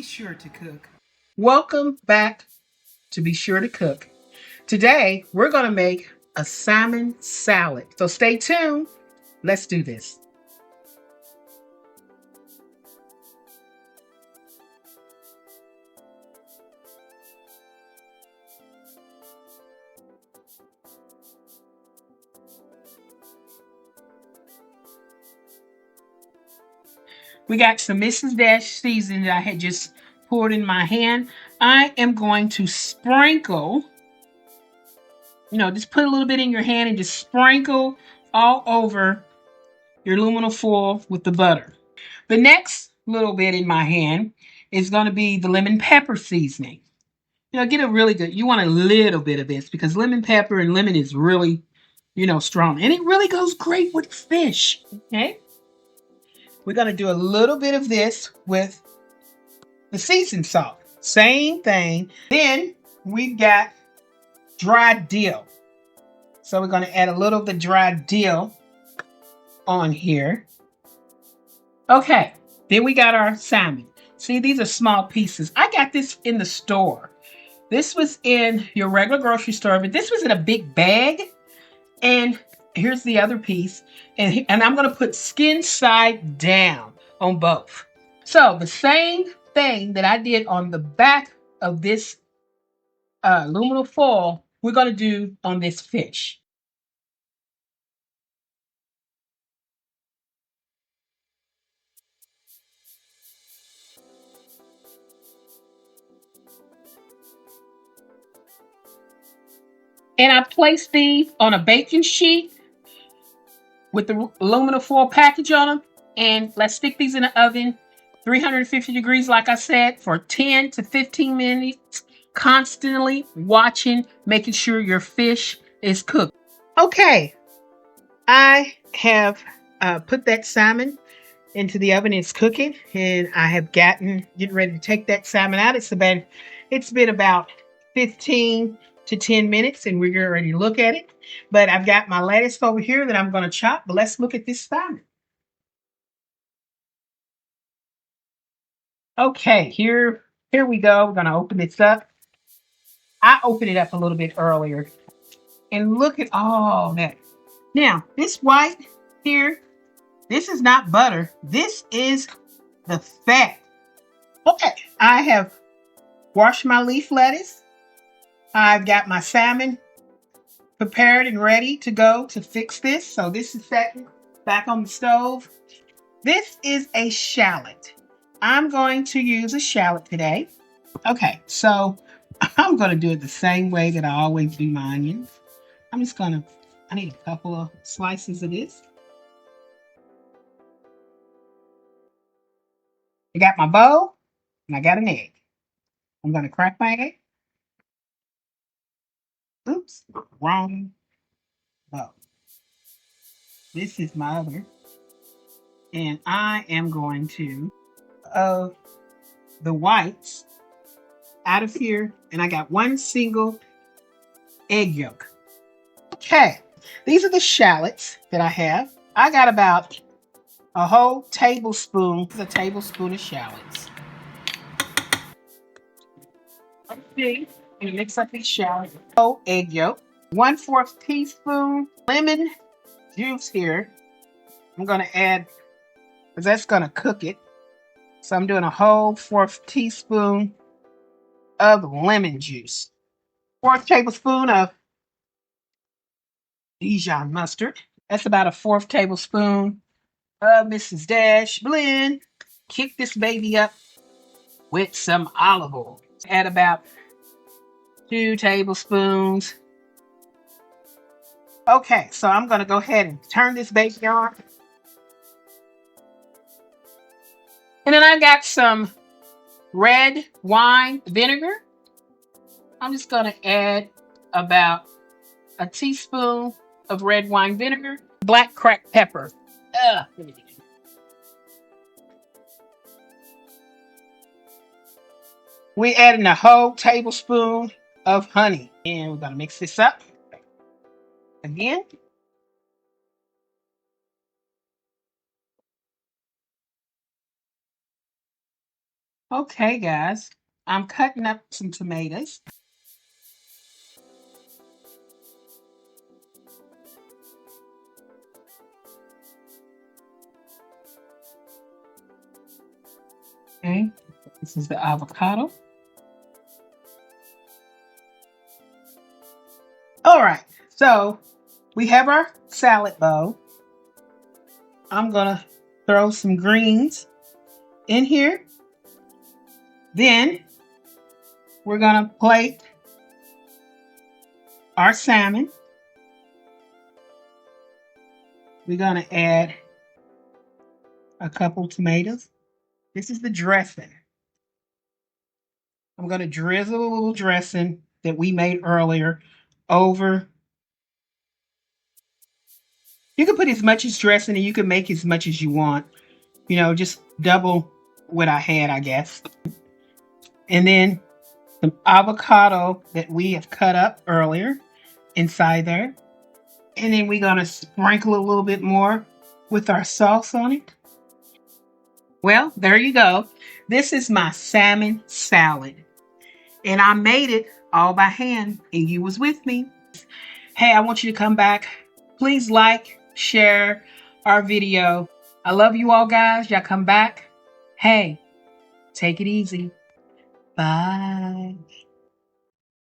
Be sure to cook. Welcome back to Be Sure to Cook. Today, we're going to make a salmon salad. So stay tuned. Let's do this. We got some Mrs. Dash seasoning that I had just poured in my hand. I am going to sprinkle, just put a little bit in your hand and just sprinkle all over your aluminum foil with the butter. The next little bit in my hand is going to be the lemon pepper seasoning. Get a really good, you want a little bit of this because lemon pepper and lemon is really, strong. And it really goes great with fish. Okay. We're going to do a little bit of this with the seasoned salt. Same thing. Then we've got dry dill. So we're going to add a little of the dry dill on here. Okay. Then we got our salmon. See, these are small pieces. I got this in the store. This was in your regular grocery store, but this was in a big bag. And here's the other piece. And I'm going to put skin side down on both. So the same thing that I did on the back of this aluminum foil, we're going to do on this fish. And I placed these on a baking sheet with the aluminum foil package on them. And let's stick these in the oven, 350 degrees, like I said, for 10 to 15 minutes, constantly watching, making sure your fish is cooked. Okay, I have put that salmon into the oven. It's cooking, and I have getting ready to take that salmon out. It's been about 15 to 10 minutes, and we're getting ready to look at it. But I've got my lettuce over here that I'm going to chop. But let's look at this salmon. Okay, here we go. We're going to open this up. I opened it up a little bit earlier, and look at all that. Now, this white here, this is not butter. This is the fat. Okay, I have washed my leaf lettuce. I've got my salmon prepared and ready to go to fix this. So this is set back on the stove. This is a shallot. I'm going to use a shallot today. Okay, so I'm going to do it the same way that I always do my onions. I need a couple of slices of this. I got my bowl and I got an egg. I'm going to crack my egg. Oops, wrong bowl. This is my other. And I am going to the whites out of here. And I got one single egg yolk. Okay, these are the shallots that I have. I got about a whole tablespoon, of shallots. Okay, and mix up these shallots. Whole egg yolk. 1/4 teaspoon lemon juice here. I'm going to add, because that's going to cook it. So I'm doing a whole 1/4 teaspoon of lemon juice. 1/4 tablespoon of Dijon mustard. That's about a 1/4 tablespoon of Mrs. Dash blend. Kick this baby up with some olive oil. Add about 2 tablespoons. Okay, so I'm going to go ahead and turn this baby on. And then I got some red wine vinegar. I'm just going to add about a teaspoon of red wine vinegar. Black cracked pepper. We adding a whole tablespoon of honey. And we're going to mix this up again. Okay, guys, I'm cutting up some tomatoes. Okay, this is the avocado. All right, so we have our salad bowl. I'm gonna throw some greens in here. Then we're gonna plate our salmon. We're gonna add a couple tomatoes. This is the dressing. I'm gonna drizzle a little dressing that we made earlier over. You can put as much as dressing and you can make as much as you want. You know, just double what I had, I guess. And then some avocado that we have cut up earlier inside there. And then we're going to sprinkle a little bit more with our sauce on it. Well, there you go. This is my salmon salad. And I made it all by hand and you was with me. Hey, I want you to come back. Please like, share our video. I love you all, guys. Y'all come back. Hey, take it easy. Bye.